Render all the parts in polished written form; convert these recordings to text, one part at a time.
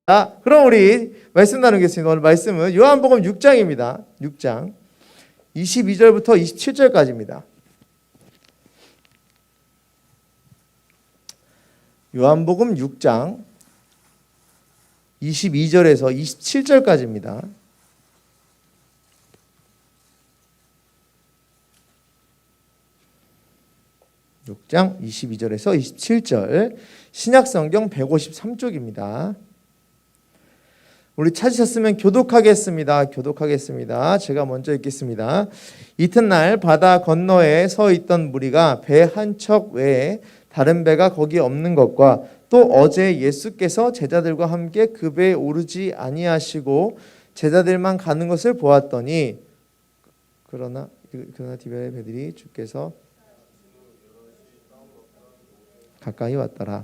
자, 그럼 우리 말씀 나누겠습니다. 오늘 말씀은 요한복음 6장입니다. 6장 22절부터 27절까지입니다. 요한복음 6장 22절에서 27절까지입니다. (6장) 22절에서 27절 신약성경 153쪽입니다. 우리 찾으셨으면 교독하겠습니다. 제가 먼저 읽겠습니다. 이튿날 바다 건너에 서 있던 무리가 배 한 척 외에 다른 배가 거기 없는 것과 또 어제 예수께서 제자들과 함께 그 배에 오르지 아니하시고 제자들만 가는 것을 보았더니 그러나 디베레 배들이 주께서 가까이 왔더라.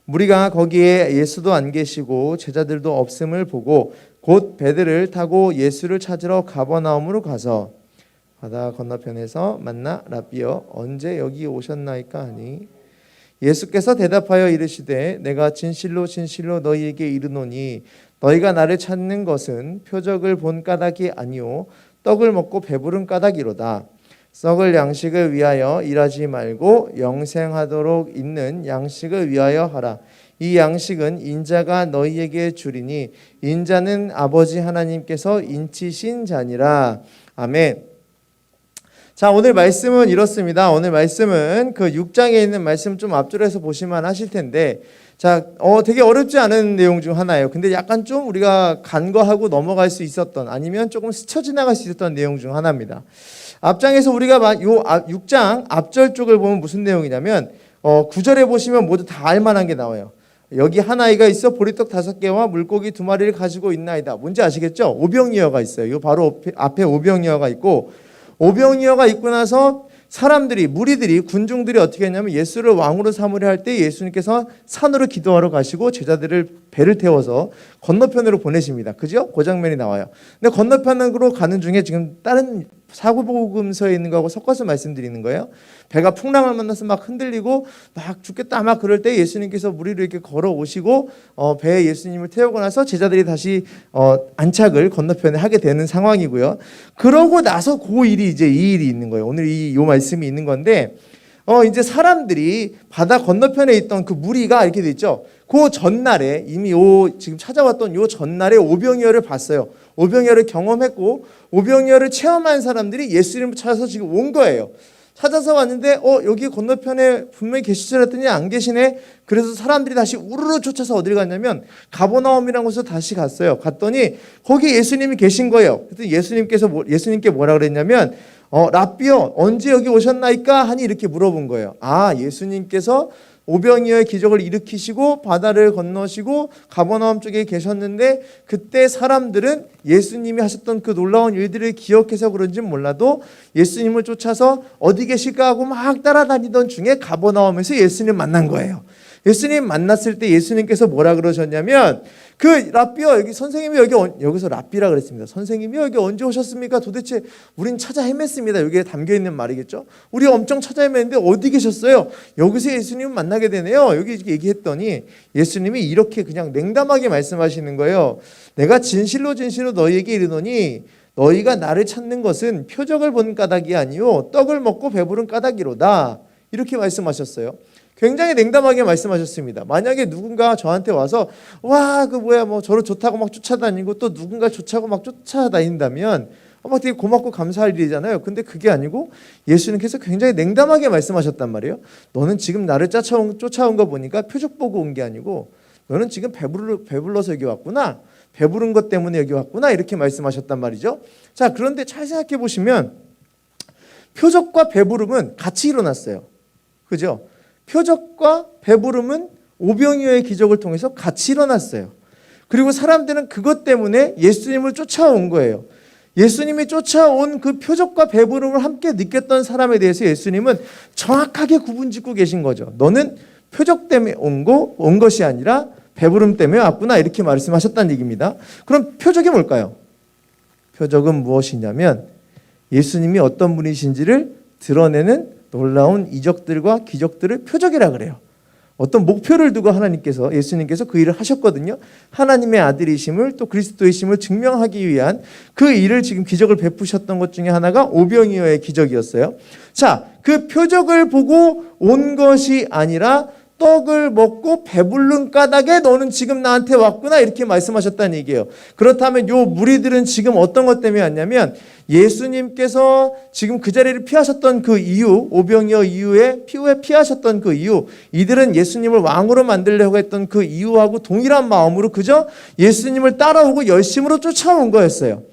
무리가 거기에 예수도 안 계시고 제자들도 없음을 보고 곧 배들을 타고 예수를 찾으러 가버나움으로 가서 바다 건너편에서 만나 라비여 언제 여기 오셨나이까 하니 예수께서 대답하여 이르시되 내가 진실로 진실로 너희에게 이르노니 너희가 나를 찾는 것은 표적을 본 까닭이 아니요 떡을 먹고 배부른 까닭이로다. 썩을 양식을 위하여 일하지 말고 영생하도록 있는 양식을 위하여 하라. 이 양식은 인자가 너희에게 주리니 인자는 아버지 하나님께서 인치신 자니라. 아멘. 자, 오늘 말씀은 이렇습니다. 오늘 말씀은 그 6장에 있는 말씀 좀 앞줄에서 보시면 하실 텐데 자, 되게 어렵지 않은 내용 중 하나예요. 근데 약간 좀 우리가 간과하고 넘어갈 수 있었던 아니면 조금 스쳐 지나갈 수 있었던 내용 중 하나입니다. 앞장에서 우리가 6장 앞절 쪽을 보면 무슨 내용이냐면 9절에 보시면 모두 다 알만한 게 나와요. 여기 한 아이가 있어 보리떡 5개와 물고기 2마리를 가지고 있나이다. 뭔지 아시겠죠? 오병이어가 있어요. 이 바로 앞에 오병이어가 있고 오병이어가 있고 나서 사람들이 무리들이 군중들이 어떻게 했냐면 예수를 왕으로 삼으려 할 때 예수님께서 산으로 기도하러 가시고 제자들을 배를 태워서 건너편으로 보내십니다. 그죠? 그 장면이 나와요. 근데 건너편으로 가는 중에 지금 다른 사고복음서에 있는 거하고 섞어서 말씀드리는 거예요. 배가 풍랑을 만나서 막 흔들리고 막 죽겠다 막 그럴 때 예수님께서 무리를 이렇게 걸어오시고 배에 예수님을 태우고 나서 제자들이 다시 안착을 건너편에 하게 되는 상황이고요. 그러고 나서 그 일이 이제 이 일이 있는 거예요. 오늘 요 말씀이 있는 건데 이제 사람들이 바다 건너편에 있던 그 무리가 이렇게 돼 있죠. 그 전날에 이미 지금 찾아왔던 요 전날에 오병이어를 봤어요. 오병이어를 경험했고 오병이어를 체험한 사람들이 예수님을 찾아서 지금 온 거예요. 찾아서 왔는데 여기 건너편에 분명히 계시지 않았더니 안 계시네. 그래서 사람들이 다시 우르르 쫓아서 어디를 갔냐면 가버나움이라는 곳으로 다시 갔어요. 갔더니 거기 예수님이 계신 거예요. 그래서 예수님께 뭐라 그랬냐면 라비여 언제 여기 오셨나이까 하니 이렇게 물어본 거예요. 아, 예수님께서 오병이어의 기적을 일으키시고 바다를 건너시고 가버나움 쪽에 계셨는데 그때 사람들은 예수님이 하셨던 그 놀라운 일들을 기억해서 그런지는 몰라도 예수님을 쫓아서 어디 계실까 하고 막 따라다니던 중에 가버나움에서 예수님 만난 거예요. 예수님 만났을 때 예수님께서 뭐라 그러셨냐면 그 라비여 여기 선생님이 여기서 라비라 그랬습니다. 선생님이 여기 언제 오셨습니까? 도대체 우린 찾아 헤맸습니다. 여기에 담겨 있는 말이겠죠. 우리 엄청 찾아 헤맸는데 어디 계셨어요? 여기서 예수님 만나게 되네요. 여기 얘기했더니 예수님이 이렇게 그냥 냉담하게 말씀하시는 거예요. 내가 진실로 진실로 너희에게 이르노니 너희가 나를 찾는 것은 표적을 본 까닭이 아니요 떡을 먹고 배부른 까닭이로다. 이렇게 말씀하셨어요. 굉장히 냉담하게 말씀하셨습니다. 만약에 누군가 저한테 와서 저를 좋다고 막 쫓아다니고 또 누군가 좋다고 막 쫓아다닌다면 막 되게 고맙고 감사할 일이잖아요. 근데 그게 아니고 예수님께서 굉장히 냉담하게 말씀하셨단 말이에요. 너는 지금 나를 쫓아온 거 보니까 표적 보고 온 게 아니고 너는 지금 배불러서 여기 왔구나. 배부른 것 때문에 여기 왔구나. 이렇게 말씀하셨단 말이죠. 자, 그런데 잘 생각해 보시면 표적과 배부름은 같이 일어났어요. 그죠? 표적과 배부름은 오병이어의 기적을 통해서 같이 일어났어요. 그리고 사람들은 그것 때문에 예수님을 쫓아온 거예요. 예수님이 쫓아온 그 표적과 배부름을 함께 느꼈던 사람에 대해서 예수님은 정확하게 구분짓고 계신 거죠. 너는 표적 때문에 온 것이 아니라 배부름 때문에 왔구나 이렇게 말씀하셨다는 얘기입니다. 그럼 표적이 뭘까요? 표적은 무엇이냐면 예수님이 어떤 분이신지를 드러내는 놀라운 이적들과 기적들을 표적이라 그래요. 어떤 목표를 두고 예수님께서 그 일을 하셨거든요. 하나님의 아들이심을 또 그리스도이심을 증명하기 위한 그 일을 지금 기적을 베푸셨던 것 중에 하나가 오병이어의 기적이었어요. 자, 그 표적을 보고 온 것이 아니라 떡을 먹고 배부른 까닭에 너는 지금 나한테 왔구나 이렇게 말씀하셨다는 얘기예요. 그렇다면 요 무리들은 지금 어떤 것 때문에 왔냐면 예수님께서 지금 그 자리를 피하셨던 그 이유, 오병이어 이후에 피하셨던 그 이유, 이들은 예수님을 왕으로 만들려고 했던 그 이유하고 동일한 마음으로 그저 예수님을 따라오고 열심으로 쫓아온 거였어요.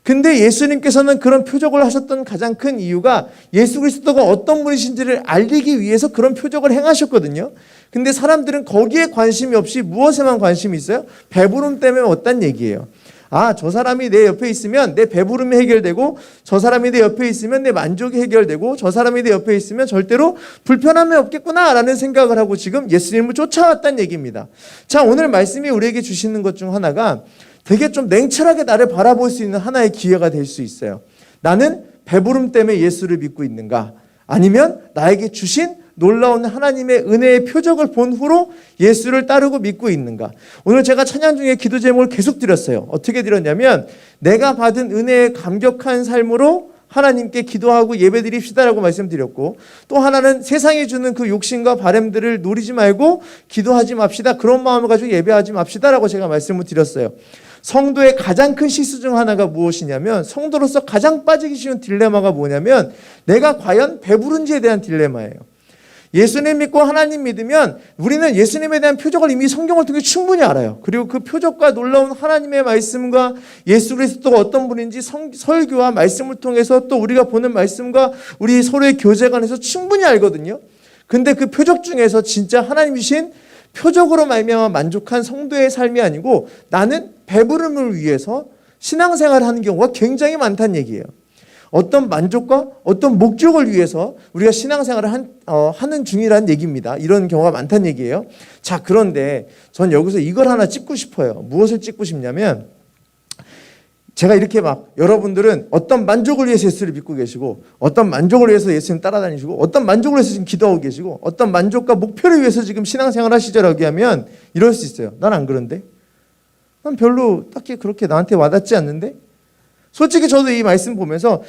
근데 예수님께서는 그런 표적을 하셨던 가장 큰 이유가 예수 그리스도가 어떤 분이신지를 알리기 위해서 그런 표적을 행하셨거든요. 근데 사람들은 거기에 관심이 없이 무엇에만 관심이 있어요? 배부름 때문에 왔단 얘기예요. 아, 저 사람이 내 옆에 있으면 내 배부름이 해결되고, 저 사람이 내 옆에 있으면 내 만족이 해결되고, 저 사람이 내 옆에 있으면 절대로 불편함이 없겠구나 라는 생각을 하고 지금 예수님을 쫓아왔다는 얘기입니다. 자, 오늘 말씀이 우리에게 주시는 것 중 하나가 되게 좀 냉철하게 나를 바라볼 수 있는 하나의 기회가 될 수 있어요. 나는 배부름 때문에 예수를 믿고 있는가? 아니면 나에게 주신 놀라운 하나님의 은혜의 표적을 본 후로 예수를 따르고 믿고 있는가? 오늘 제가 찬양 중에 기도 제목을 계속 드렸어요. 어떻게 드렸냐면 내가 받은 은혜에 감격한 삶으로 하나님께 기도하고 예배드립시다라고 말씀드렸고, 또 하나는 세상이 주는 그 욕심과 바람들을 노리지 말고 기도하지 맙시다. 그런 마음을 가지고 예배하지 맙시다라고 제가 말씀을 드렸어요. 성도의 가장 큰 실수 중 하나가 무엇이냐면, 성도로서 가장 빠지기 쉬운 딜레마가 뭐냐면 내가 과연 배부른지에 대한 딜레마예요. 예수님 믿고 하나님 믿으면 우리는 예수님에 대한 표적을 이미 성경을 통해 충분히 알아요. 그리고 그 표적과 놀라운 하나님의 말씀과 예수 그리스도가 어떤 분인지 설교와 말씀을 통해서 또 우리가 보는 말씀과 우리 서로의 교제관에서 충분히 알거든요. 근데 그 표적 중에서 진짜 하나님이신 표적으로 말미암아 만족한 성도의 삶이 아니고 나는 배부름을 위해서 신앙생활을 하는 경우가 굉장히 많다는 얘기예요. 어떤 만족과 어떤 목적을 위해서 우리가 신앙생활을 하는 중이라는 얘기입니다. 이런 경우가 많다는 얘기예요. 자, 그런데 전 여기서 이걸 하나 짚고 싶어요. 무엇을 짚고 싶냐면, 제가 이렇게 막 여러분들은 어떤 만족을 위해서 예수를 믿고 계시고, 어떤 만족을 위해서 예수님 따라다니시고, 어떤 만족을 위해서 지금 기도하고 계시고, 어떤 만족과 목표를 위해서 지금 신앙생활 하시죠라고 하면 이럴 수 있어요. 난 안 그런데? 난 별로 딱히 그렇게 나한테 와닿지 않는데? 솔직히 저도 이 말씀 보면서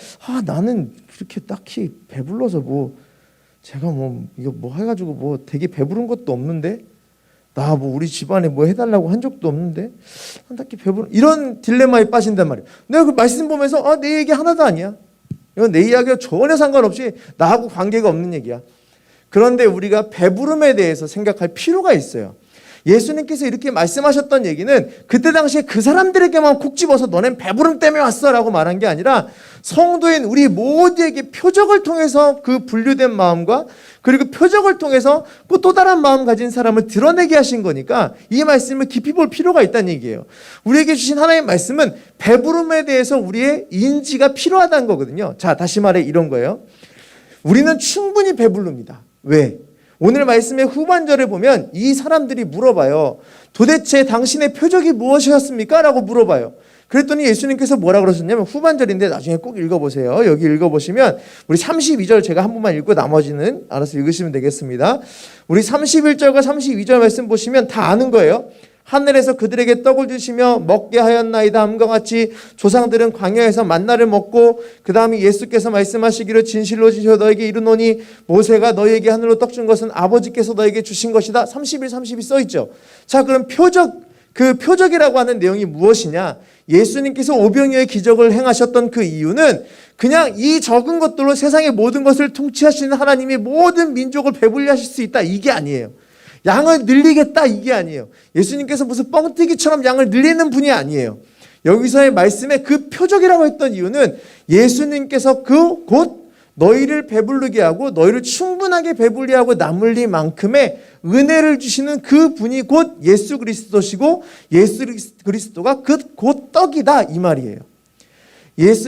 나는 그렇게 딱히 배불러서 제가 이거 해가지고 되게 배부른 것도 없는데, 나 우리 집안에 해달라고 한 적도 없는데, 난 딱히 이런 딜레마에 빠진단 말이에요. 내가 그 말씀 보면서 내 얘기 하나도 아니야. 이건 내 이야기와 전혀 상관없이 나하고 관계가 없는 얘기야. 그런데 우리가 배부름에 대해서 생각할 필요가 있어요. 예수님께서 이렇게 말씀하셨던 얘기는 그때 당시에 그 사람들에게만 콕 집어서 너넨 배부름 때문에 왔어 라고 말한 게 아니라 성도인 우리 모두에게 표적을 통해서 그 분류된 마음과 그리고 표적을 통해서 또 다른 마음 가진 사람을 드러내게 하신 거니까 이 말씀을 깊이 볼 필요가 있다는 얘기예요. 우리에게 주신 하나님의 말씀은 배부름에 대해서 우리의 인지가 필요하다는 거거든요. 자, 다시 말해 이런 거예요. 우리는 충분히 배부릅니다. 왜? 오늘 말씀의 후반절을 보면 이 사람들이 물어봐요. 도대체 당신의 표적이 무엇이었습니까? 라고 물어봐요. 그랬더니 예수님께서 뭐라 그러셨냐면, 후반절인데 나중에 꼭 읽어보세요. 여기 읽어보시면 우리 32절 제가 한 번만 읽고 나머지는 알아서 읽으시면 되겠습니다. 우리 31절과 32절 말씀 보시면 다 아는 거예요. 하늘에서 그들에게 떡을 주시며 먹게 하였나이다 함과 같이 조상들은 광야에서 만나를 먹고, 그 다음에 예수께서 말씀하시기를 진실로 진실로 너에게 이르노니 모세가 너에게 하늘로 떡 준 것은 아버지께서 너에게 주신 것이다. 31, 32 써있죠. 자, 그럼 그 표적이라고 하는 내용이 무엇이냐? 예수님께서 오병이어의 기적을 행하셨던 그 이유는 그냥 이 적은 것들로 세상의 모든 것을 통치하시는 하나님이 모든 민족을 배불리 하실 수 있다, 이게 아니에요. 양을 늘리겠다, 이게 아니에요. 예수님께서 무슨 뻥튀기처럼 양을 늘리는 분이 아니에요. 여기서의 말씀에 그 표적이라고 했던 이유는 예수님께서 곧 너희를 배부르게 하고 너희를 충분하게 배불리 하고 남을리 만큼의 은혜를 주시는 그 분이 곧 예수 그리스도시고, 예수 그리스도가 곧 떡이다, 이 말이에요.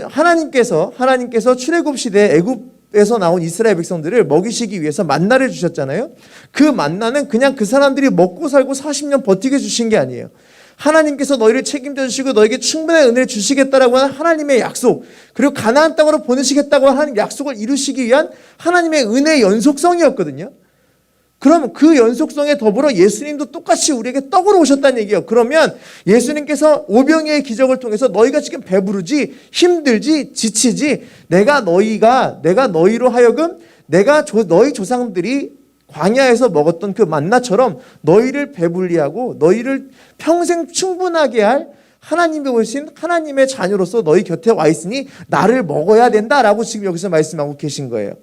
하나님께서 출애굽 시대 애굽에서 나온 이스라엘 백성들을 먹이시기 위해서 만나를 주셨잖아요. 그 만나는 그냥 그 사람들이 먹고 살고 40년 버티게 주신 게 아니에요. 하나님께서 너희를 책임져 주시고 너에게 충분한 은혜를 주시겠다라고 하는 하나님의 약속, 그리고 가나안 땅으로 보내시겠다고 하는 약속을 이루시기 위한 하나님의 은혜의 연속성이었거든요. 그럼 그 연속성에 더불어 예수님도 똑같이 우리에게 떡으로 오셨다는 얘기예요. 그러면 예수님께서 오병이어의 기적을 통해서 너희가 지금 배부르지, 힘들지, 지치지, 내가 너희로 하여금 너희 조상들이 광야에서 먹었던 그 만나처럼 너희를 배불리 하고 너희를 평생 충분하게 할 하나님이 오신 하나님의 자녀로서 너희 곁에 와 있으니 나를 먹어야 된다라고 지금 여기서 말씀하고 계신 거예요.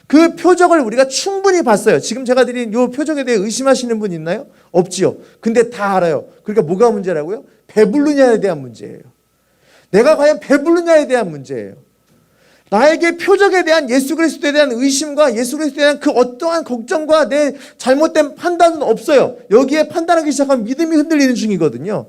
그 표적을 우리가 충분히 봤어요. 지금 제가 드린 이 표적에 대해 의심하시는 분 있나요? 없지요. 근데 다 알아요. 그러니까 뭐가 문제라고요? 배부르냐에 대한 문제예요. 내가 과연 배부르냐에 대한 문제예요. 나에게 표적에 대한 예수 그리스도에 대한 의심과 예수 그리스도에 대한 그 어떠한 걱정과 내 잘못된 판단은 없어요. 여기에 판단하기 시작하면 믿음이 흔들리는 중이거든요.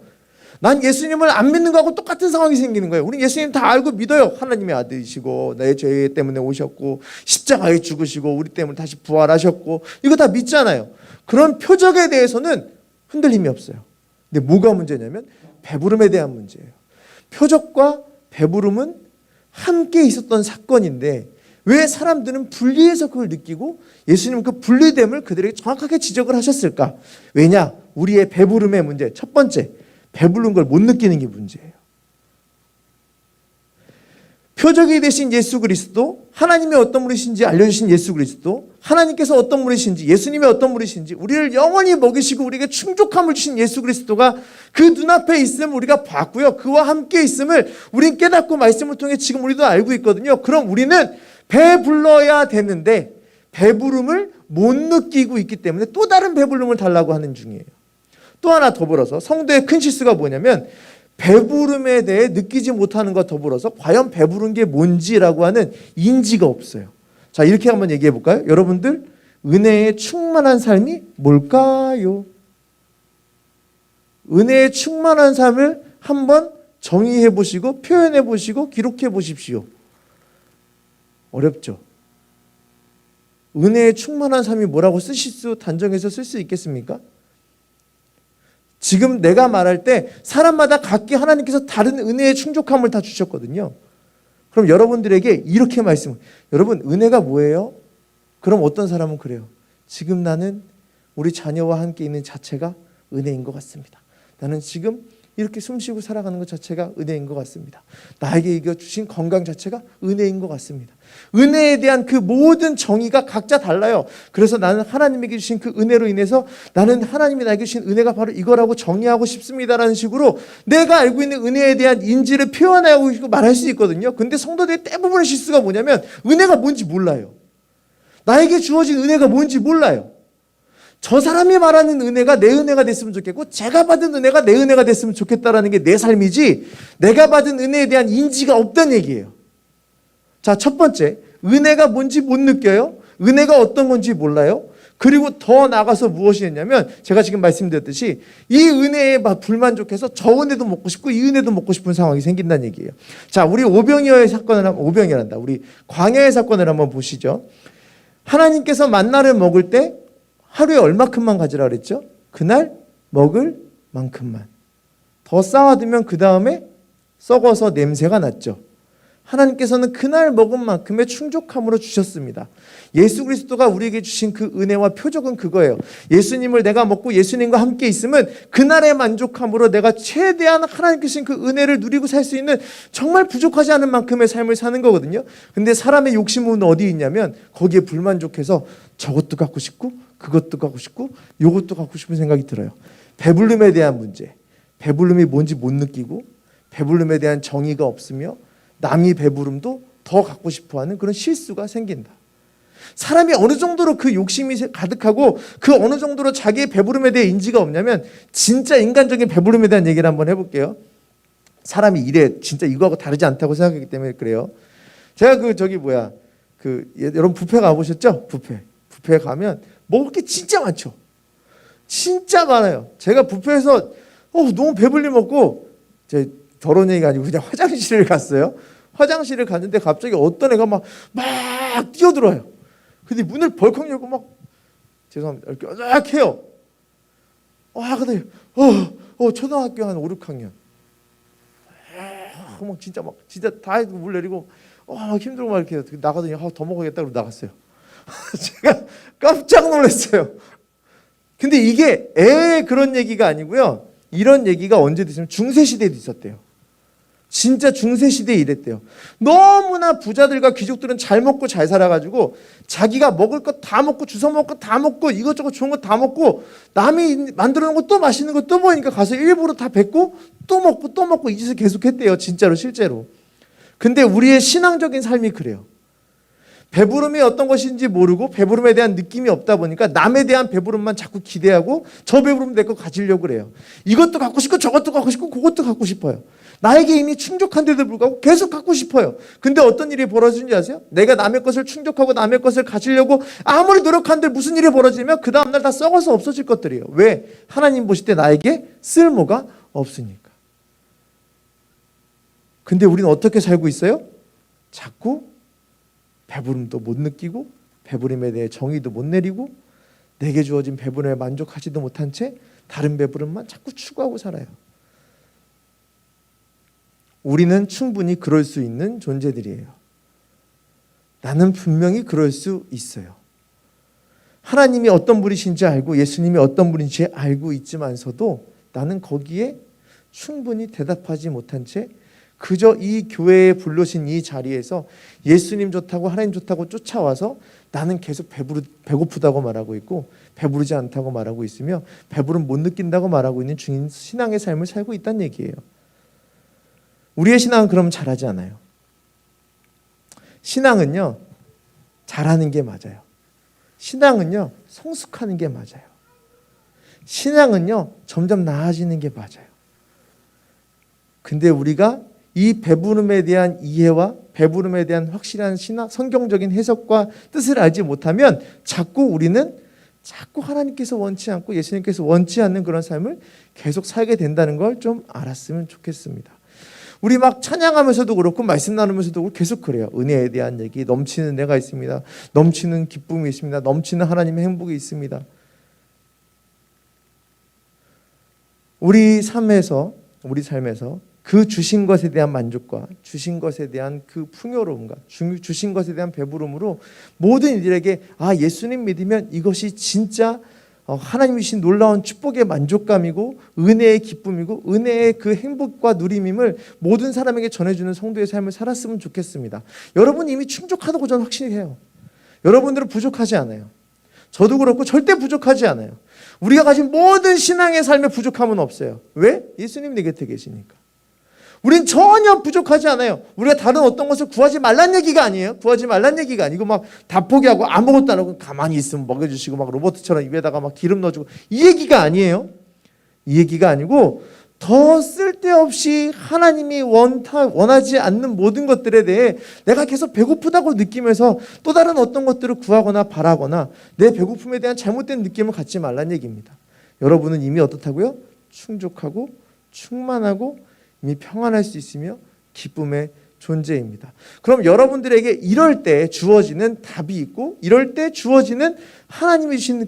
난 예수님을 안 믿는 거하고 똑같은 상황이 생기는 거예요. 우리 예수님 다 알고 믿어요. 하나님의 아들이시고 내 죄 때문에 오셨고 십자가에 죽으시고 우리 때문에 다시 부활하셨고 이거 다 믿잖아요. 그런 표적에 대해서는 흔들림이 없어요. 근데 뭐가 문제냐면 배부름에 대한 문제예요. 표적과 배부름은 함께 있었던 사건인데 왜 사람들은 분리해서 그걸 느끼고 예수님은 그 분리됨을 그들에게 정확하게 지적을 하셨을까? 왜냐? 우리의 배부름의 문제. 첫 번째, 배부른 걸 못 느끼는 게 문제예요. 표적이 되신 예수 그리스도, 하나님이 어떤 분이신지 알려주신 예수 그리스도, 하나님께서 어떤 분이신지, 예수님이 어떤 분이신지, 우리를 영원히 먹이시고 우리에게 충족함을 주신 예수 그리스도가 그 눈앞에 있음을 우리가 봤고요. 그와 함께 있음을 우린 깨닫고 말씀을 통해 지금 우리도 알고 있거든요. 그럼 우리는 배불러야 되는데 배부름을 못 느끼고 있기 때문에 또 다른 배부름을 달라고 하는 중이에요. 또 하나 더불어서 성도의 큰 실수가 뭐냐면 배부름에 대해 느끼지 못하는 것 더불어서 과연 배부른 게 뭔지라고 하는 인지가 없어요. 자, 이렇게 한번 얘기해 볼까요? 여러분들, 은혜에 충만한 삶이 뭘까요? 은혜에 충만한 삶을 한번 정의해 보시고 표현해 보시고 기록해 보십시오. 어렵죠? 은혜에 충만한 삶이 뭐라고 단정해서 쓸 수 있겠습니까? 지금 내가 말할 때 사람마다 각기 하나님께서 다른 은혜의 충족함을 다 주셨거든요. 그럼 여러분들에게 이렇게 여러분 은혜가 뭐예요? 그럼 어떤 사람은 그래요. 지금 나는 우리 자녀와 함께 있는 자체가 은혜인 것 같습니다. 나는 지금 이렇게 숨쉬고 살아가는 것 자체가 은혜인 것 같습니다. 나에게 주신 건강 자체가 은혜인 것 같습니다. 은혜에 대한 그 모든 정의가 각자 달라요. 그래서 나는 하나님에게 주신 그 은혜로 인해서 나는 하나님이 나에게 주신 은혜가 바로 이거라고 정의하고 싶습니다라는 식으로 내가 알고 있는 은혜에 대한 인지를 표현하고 싶고 말할 수 있거든요. 근데 성도들의 대부분의 실수가 뭐냐면 은혜가 뭔지 몰라요. 나에게 주어진 은혜가 뭔지 몰라요. 저 사람이 말하는 은혜가 내 은혜가 됐으면 좋겠고 제가 받은 은혜가 내 은혜가 됐으면 좋겠다라는 게 내 삶이지 내가 받은 은혜에 대한 인지가 없다는 얘기예요. 자, 첫 번째, 은혜가 뭔지 못 느껴요. 은혜가 어떤 건지 몰라요. 그리고 더 나가서 무엇이 했냐면 제가 지금 말씀드렸듯이 이 은혜에 불만족해서 저 은혜도 먹고 싶고 이 은혜도 먹고 싶은 상황이 생긴다는 얘기예요. 자, 우리 우리 광야의 사건을 한번 보시죠. 하나님께서 만나를 먹을 때 하루에 얼마큼만 가지라 그랬죠? 그날 먹을 만큼만. 더 쌓아두면 그 다음에 썩어서 냄새가 났죠. 하나님께서는 그날 먹은 만큼의 충족함으로 주셨습니다. 예수 그리스도가 우리에게 주신 그 은혜와 표적은 그거예요. 예수님을 내가 먹고 예수님과 함께 있으면 그날의 만족함으로 내가 최대한 하나님께 주신 그 은혜를 누리고 살 수 있는 정말 부족하지 않은 만큼의 삶을 사는 거거든요. 근데 사람의 욕심은 어디 있냐면 거기에 불만족해서 저것도 갖고 싶고 그것도 갖고 싶고 이것도 갖고 싶은 생각이 들어요. 배부름에 대한 문제, 배부름이 뭔지 못 느끼고 배부름에 대한 정의가 없으며 남이 배부름도 더 갖고 싶어하는 그런 실수가 생긴다. 사람이 어느 정도로 그 욕심이 가득하고 그 어느 정도로 자기의 배부름에 대해 인지가 없냐면 진짜 인간적인 배부름에 대한 얘기를 한번 해볼게요. 사람이 이래 진짜 이거하고 다르지 않다고 생각하기 때문에 그래요. 제가 여러분 뷔페 가보셨죠? 뷔페 가면 먹을 게 진짜 많죠. 진짜 많아요. 제가 뷔페에서 너무 배불리 먹고 제 결혼 얘기가 아니고 그냥 화장실을 갔어요. 화장실을 갔는데 갑자기 어떤 애가 막 뛰어들어요. 근데 문을 벌컥 열고 죄송합니다. 이렇게 쫙 해요. 근데 초등학교 한 5, 6학년. 진짜 다 물 내리고 힘들고 이렇게 나가더니 더 먹어야겠다 그러고 나갔어요. 제가 깜짝 놀랐어요. 근데 이게 그런 얘기가 아니고요. 이런 얘기가 언제 있으면 중세시대에도 있었대요. 진짜 중세시대에 이랬대요. 너무나 부자들과 귀족들은 잘 먹고 잘 살아가지고 자기가 먹을 것 다 먹고 주워 먹을 것 다 먹고 이것저것 좋은 거 다 먹고 남이 만들어 놓은 거 또 맛있는 거 또 먹으니까 가서 일부러 다 뱉고 또 먹고 또 먹고 이 짓을 계속했대요. 진짜로 실제로. 근데 우리의 신앙적인 삶이 그래요. 배부름이 어떤 것인지 모르고 배부름에 대한 느낌이 없다 보니까 남에 대한 배부름만 자꾸 기대하고 저 배부름 내 거 가지려고 그래요. 이것도 갖고 싶고 저것도 갖고 싶고 그것도 갖고 싶어요. 나에게 이미 충족한데도 불구하고 계속 갖고 싶어요. 근데 어떤 일이 벌어지는지 아세요? 내가 남의 것을 충족하고 남의 것을 가지려고 아무리 노력하는데 무슨 일이 벌어지면 그 다음날 다 썩어서 없어질 것들이에요. 왜? 하나님 보실 때 나에게 쓸모가 없으니까. 근데 우리는 어떻게 살고 있어요? 자꾸 배부름도 못 느끼고 배부름에 대해 정의도 못 내리고 내게 주어진 배부름에 만족하지도 못한 채 다른 배부름만 자꾸 추구하고 살아요. 우리는 충분히 그럴 수 있는 존재들이에요. 나는 분명히 그럴 수 있어요. 하나님이 어떤 분이신지 알고 예수님이 어떤 분인지 알고 있지만서도 나는 거기에 충분히 대답하지 못한 채 그저 이 교회에 불러신 이 자리에서 예수님 좋다고 하나님 좋다고 쫓아와서 나는 계속 배고프다고 말하고 있고 배부르지 않다고 말하고 있으며 배부름 못 느낀다고 말하고 있는 중인 신앙의 삶을 살고 있다는 얘기예요. 우리의 신앙은 그럼 잘하지 않아요. 신앙은요, 잘하는 게 맞아요. 신앙은요, 성숙하는 게 맞아요. 신앙은요, 점점 나아지는 게 맞아요. 근데 우리가 이 배부름에 대한 이해와 배부름에 대한 확실한 신학, 성경적인 해석과 뜻을 알지 못하면 우리는 자꾸 하나님께서 원치 않고 예수님께서 원치 않는 그런 삶을 계속 살게 된다는 걸 좀 알았으면 좋겠습니다. 우리 막 찬양하면서도 그렇고 말씀 나누면서도 그렇고 계속 그래요. 은혜에 대한 얘기, 넘치는 은혜가 있습니다. 넘치는 기쁨이 있습니다. 넘치는 하나님의 행복이 있습니다. 우리 삶에서 그 주신 것에 대한 만족과 주신 것에 대한 그 풍요로움과 주신 것에 대한 배부름으로 모든 이들에게 예수님 믿으면 이것이 진짜 하나님이 주신 놀라운 축복의 만족감이고 은혜의 기쁨이고 은혜의 그 행복과 누림임을 모든 사람에게 전해주는 성도의 삶을 살았으면 좋겠습니다. 여러분 이미 충족하다고 저는 확신이 해요. 여러분들은 부족하지 않아요. 저도 그렇고 절대 부족하지 않아요. 우리가 가진 모든 신앙의 삶에 부족함은 없어요. 왜? 예수님이 내 곁에 계시니까. 우린 전혀 부족하지 않아요. 우리가 다른 어떤 것을 구하지 말란 얘기가 아니에요. 구하지 말란 얘기가 아니고 막 다 포기하고 아무것도 안 하고 가만히 있으면 먹여주시고 막 로봇처럼 입에다가 막 기름 넣어주고 이 얘기가 아니에요. 이 얘기가 아니고 더 쓸데없이 하나님이 원하지 않는 모든 것들에 대해 내가 계속 배고프다고 느끼면서 또 다른 어떤 것들을 구하거나 바라거나 내 배고픔에 대한 잘못된 느낌을 갖지 말란 얘기입니다. 여러분은 이미 어떻다고요? 충족하고 충만하고 이미 평안할 수 있으며 기쁨의 존재입니다. 그럼 여러분들에게 이럴 때 주어지는 답이 있고 이럴 때 주어지는 하나님이 주신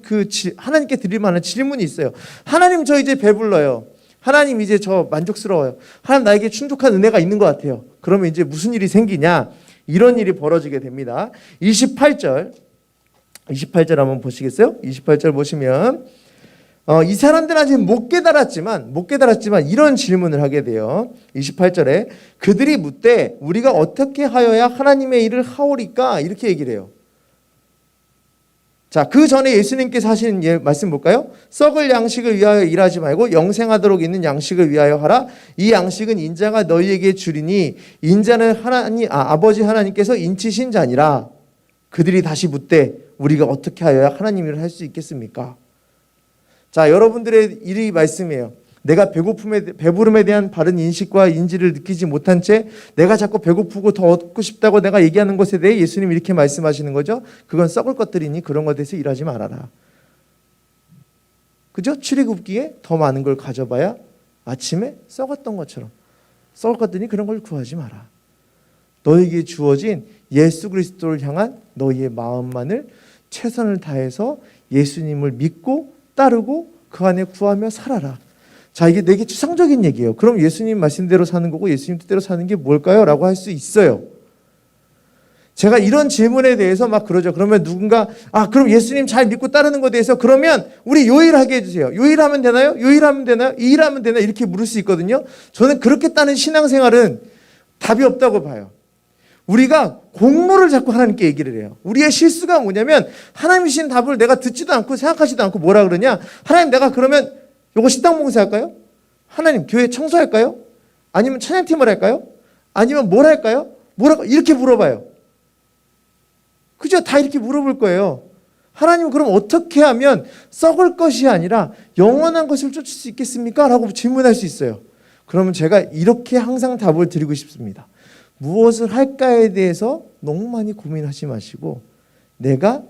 하나님께 드릴 만한 질문이 있어요. 하나님 저 이제 배불러요. 하나님 이제 저 만족스러워요. 하나님 나에게 충족한 은혜가 있는 것 같아요. 그러면 이제 무슨 일이 생기냐? 이런 일이 벌어지게 됩니다. 28절 한번 보시겠어요? 28절 보시면 이 사람들은 아직 못 깨달았지만 이런 질문을 하게 돼요. 28절에 그들이 묻되 우리가 어떻게 하여야 하나님의 일을 하오리까? 이렇게 얘기를 해요. 자, 그 전에 예수님께서 하신 말씀 볼까요? 썩을 양식을 위하여 일하지 말고 영생하도록 있는 양식을 위하여 하라. 이 양식은 인자가 너희에게 주리니 인자는 아버지 하나님께서 인치신 자니라. 그들이 다시 묻되 우리가 어떻게 하여야 하나님 일을 할 수 있겠습니까? 자, 여러분들의 이 말씀이에요. 내가 배부름에 대한 바른 인식과 인지를 느끼지 못한 채 내가 자꾸 배고프고 더 얻고 싶다고 내가 얘기하는 것에 대해 예수님 이렇게 말씀하시는 거죠. 그건 썩을 것들이니 그런 것에 대해서 일하지 말아라. 그죠? 출애굽기에 더 많은 걸 가져봐야 아침에 썩었던 것처럼 썩을 것들이니 그런 걸 구하지 마라. 너에게 주어진 예수 그리스도를 향한 너희의 마음만을 최선을 다해서 예수님을 믿고 따르고 그 안에 구하며 살아라. 자, 이게 되게 추상적인 얘기예요. 그럼 예수님 말씀대로 사는 거고 예수님 뜻대로 사는 게 뭘까요? 라고 할 수 있어요. 제가 이런 질문에 대해서 막 그러죠. 그러면 누군가 그럼 예수님 잘 믿고 따르는 것에 대해서 그러면 우리 요일하게 해주세요. 요일하면 되나요? 요일하면 되나요? 이 일하면 되나요? 이렇게 물을 수 있거든요. 저는 그렇게 따는 신앙생활은 답이 없다고 봐요. 우리가 공로를 자꾸 하나님께 얘기를 해요. 우리의 실수가 뭐냐면 하나님이 주신 답을 내가 듣지도 않고 생각하지도 않고 뭐라 그러냐. 하나님 내가 그러면 요거 식당 봉사할까요? 하나님 교회 청소할까요? 아니면 찬양팀을 할까요? 아니면 뭘 할까요? 뭐라고 이렇게 물어봐요. 그죠? 다 이렇게 물어볼 거예요. 하나님 그럼 어떻게 하면 썩을 것이 아니라 영원한 것을 쫓을 수 있겠습니까? 라고 질문할 수 있어요. 그러면 제가 이렇게 항상 답을 드리고 싶습니다. 무엇을 할까에 대해서 너무 많이 고민하지 마시고 내가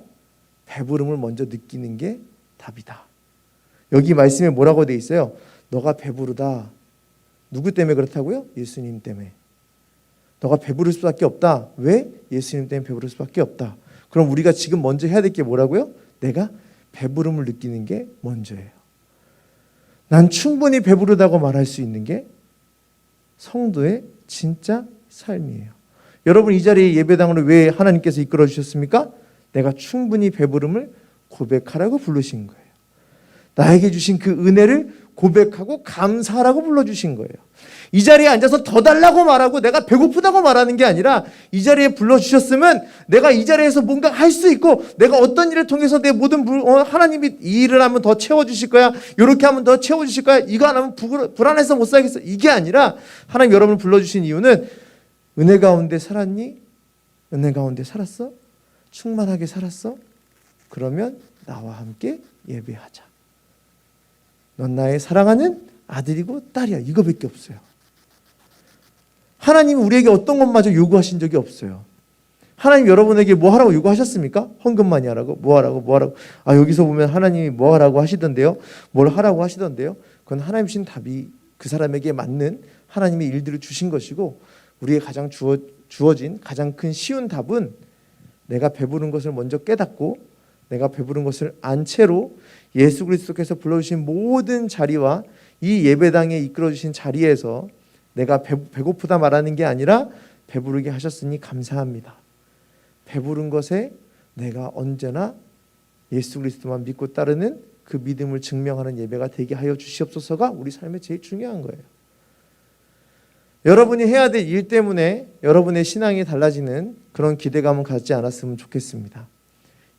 배부름을 먼저 느끼는 게 답이다. 여기 말씀에 뭐라고 돼 있어요? 너가 배부르다. 누구 때문에 그렇다고요? 예수님 때문에. 너가 배부를 수밖에 없다. 왜? 예수님 때문에 배부를 수밖에 없다. 그럼 우리가 지금 먼저 해야 될 게 뭐라고요? 내가 배부름을 느끼는 게 먼저예요. 난 충분히 배부르다고 말할 수 있는 게 성도의 진짜 삶이에요. 여러분 이 자리에 예배당으로 왜 하나님께서 이끌어 주셨습니까? 내가 충분히 배부름을 고백하라고 부르신 거예요. 나에게 주신 그 은혜를 고백하고 감사하라고 불러주신 거예요. 이 자리에 앉아서 더 달라고 말하고 내가 배고프다고 말하는 게 아니라 이 자리에 불러주셨으면 내가 이 자리에서 뭔가 할 수 있고 내가 어떤 일을 통해서 내 모든 하나님이 이 일을 하면 더 채워주실 거야. 이렇게 하면 더 채워주실 거야. 이거 안 하면 불안해서 못 살겠어. 이게 아니라 하나님 여러분을 불러주신 이유는 은혜 가운데 살았니? 은혜 가운데 살았어? 충만하게 살았어? 그러면 나와 함께 예배하자. 넌 나의 사랑하는 아들이고 딸이야. 이거밖에 없어요. 하나님이 우리에게 어떤 것마저 요구하신 적이 없어요. 하나님 여러분에게 뭐 하라고 요구하셨습니까? 헌금 많이 하라고? 뭐 하라고? 뭐 하라고? 여기서 보면 하나님이 뭐 하라고 하시던데요? 뭘 하라고 하시던데요? 그건 하나님 주신 답이 그 사람에게 맞는 하나님의 일들을 주신 것이고 우리의 가장 주어진 가장 큰 쉬운 답은 내가 배부른 것을 먼저 깨닫고 내가 배부른 것을 안 채로 예수 그리스도께서 불러주신 모든 자리와 이 예배당에 이끌어주신 자리에서 내가 배고프다 말하는 게 아니라 배부르게 하셨으니 감사합니다. 배부른 것에 내가 언제나 예수 그리스도만 믿고 따르는 그 믿음을 증명하는 예배가 되게 하여 주시옵소서가 우리 삶에 제일 중요한 거예요. 여러분이 해야 될 일 때문에 여러분의 신앙이 달라지는 그런 기대감은 갖지 않았으면 좋겠습니다.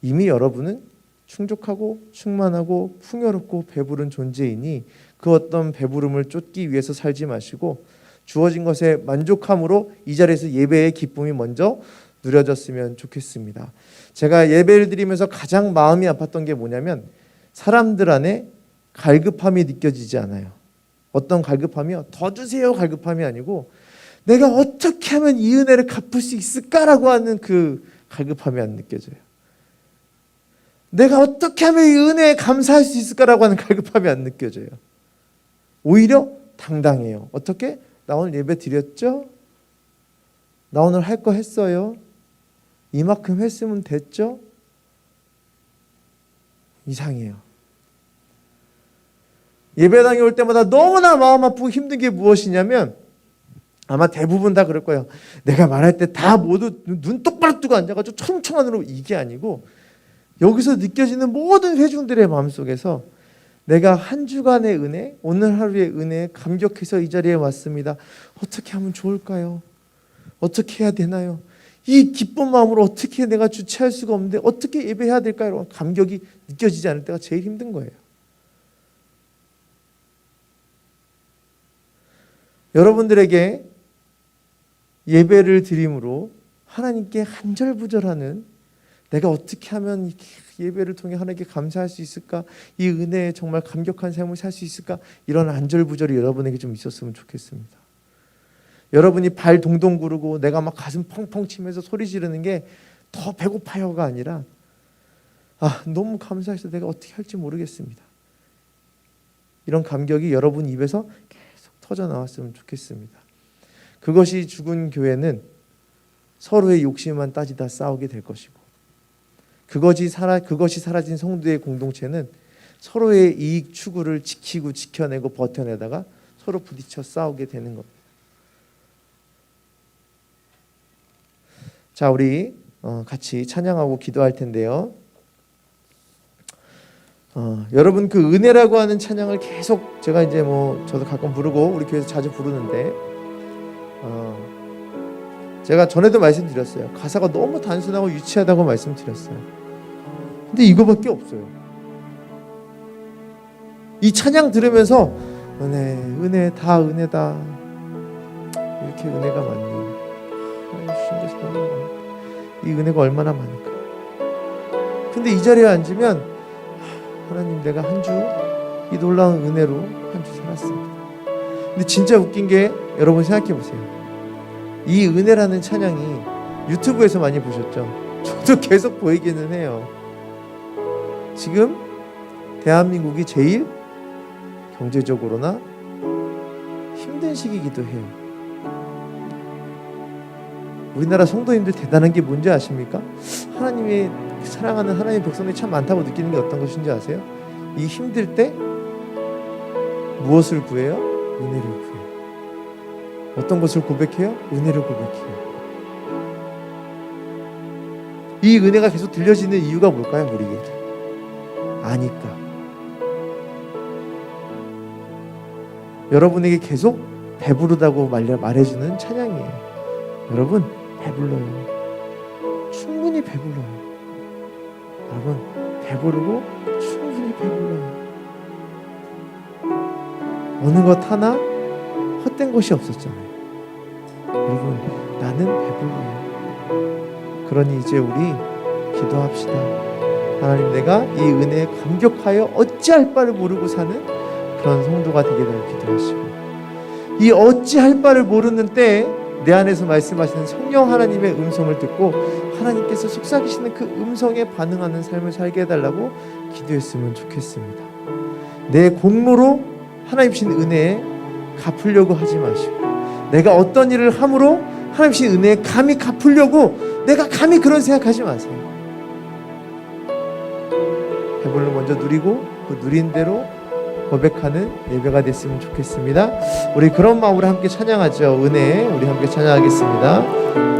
이미 여러분은 충족하고 충만하고 풍요롭고 배부른 존재이니 그 어떤 배부름을 쫓기 위해서 살지 마시고 주어진 것에 만족함으로 이 자리에서 예배의 기쁨이 먼저 누려졌으면 좋겠습니다. 제가 예배를 드리면서 가장 마음이 아팠던 게 뭐냐면 사람들 안에 갈급함이 느껴지지 않아요. 어떤 갈급함이요? 더 주세요 갈급함이 아니고 내가 어떻게 하면 이 은혜를 갚을 수 있을까라고 하는 그 갈급함이 안 느껴져요. 내가 어떻게 하면 이 은혜에 감사할 수 있을까라고 하는 갈급함이 안 느껴져요. 오히려 당당해요. 어떻게? 나 오늘 예배 드렸죠? 나 오늘 할 거 했어요? 이만큼 했으면 됐죠? 이상해요. 예배당에 올 때마다 너무나 마음 아프고 힘든 게 무엇이냐면 아마 대부분 다 그럴 거예요. 내가 말할 때 다 모두 눈 똑바로 뜨고 앉아가지고 청청하느라고 이게 아니고 여기서 느껴지는 모든 회중들의 마음속에서 내가 한 주간의 은혜, 오늘 하루의 은혜에 감격해서 이 자리에 왔습니다. 어떻게 하면 좋을까요? 어떻게 해야 되나요? 이 기쁜 마음으로 어떻게 내가 주체할 수가 없는데 어떻게 예배해야 될까요? 감격이 느껴지지 않을 때가 제일 힘든 거예요. 여러분들에게 예배를 드림으로 하나님께 한절부절하는 내가 어떻게 하면 예배를 통해 하나님께 감사할 수 있을까? 이 은혜에 정말 감격한 삶을 살 수 있을까? 이런 안절부절이 여러분에게 좀 있었으면 좋겠습니다. 여러분이 발 동동 구르고 내가 막 가슴 펑펑 치면서 소리 지르는 게 더 배고파요가 아니라 너무 감사해서 내가 어떻게 할지 모르겠습니다. 이런 감격이 여러분 입에서 계속 터져 나왔으면 좋겠습니다. 그것이 죽은 교회는 서로의 욕심만 따지다 싸우게 될 것이고 그것이 사라진 성도의 공동체는 서로의 이익 추구를 지키고 지켜내고 버텨내다가 서로 부딪혀 싸우게 되는 겁니다. 자, 우리 같이 찬양하고 기도할 텐데요. 여러분 그 은혜라고 하는 찬양을 계속 제가 이제 저도 가끔 부르고 우리 교회에서 자주 부르는데 제가 전에도 말씀드렸어요. 가사가 너무 단순하고 유치하다고 말씀드렸어요. 근데 이거밖에 없어요. 이 찬양 들으면서 은혜 다 은혜다. 이렇게 은혜가 많니? 이 은혜가 얼마나 많을까? 근데 이 자리에 앉으면 하나님 내가 한 주 이 놀라운 은혜로 한 주 살았습니다. 근데 진짜 웃긴 게 여러분 생각해 보세요. 이 은혜라는 찬양이 유튜브에서 많이 보셨죠? 저도 계속 보이기는 해요. 지금 대한민국이 제일 경제적으로나 힘든 시기이기도 해요. 우리나라 성도님들 대단한 게 뭔지 아십니까? 하나님의 사랑하는 하나님의 백성들이 참 많다고 느끼는 게 어떤 것인지 아세요? 이 힘들 때 무엇을 구해요? 은혜를 구해요. 어떤 것을 고백해요? 은혜를 고백해요. 이 은혜가 계속 들려지는 이유가 뭘까요? 우리에게 아니까. 여러분에게 계속 배부르다고 말해주는 찬양이에요. 여러분 배불러요. 충분히 배불러요. 여러분 배부르고 충분히 배불러요. 어느 것 하나 헛된 것이 없었잖아요. 여러분 나는 배불러요. 그러니 이제 우리 기도합시다. 하나님 내가 이 은혜에 감격하여 어찌할 바를 모르고 사는 그런 성도가 되게 되어 기도하시고, 이 어찌할 바를 모르는 때에 내 안에서 말씀하시는 성령 하나님의 음성을 듣고 하나님께서 속삭이시는 그 음성에 반응하는 삶을 살게 해달라고 기도했으면 좋겠습니다. 내 공로로 하나님 주신 은혜에 갚으려고 하지 마시고, 내가 어떤 일을 함으로 하나님 주신 은혜에 감히 갚으려고 내가 감히 그런 생각하지 마세요. 배불러 먼저 누리고 그 누린 대로 고백하는 예배가 됐으면 좋겠습니다. 우리 그런 마음으로 함께 찬양하죠. 은혜 우리 함께 찬양하겠습니다.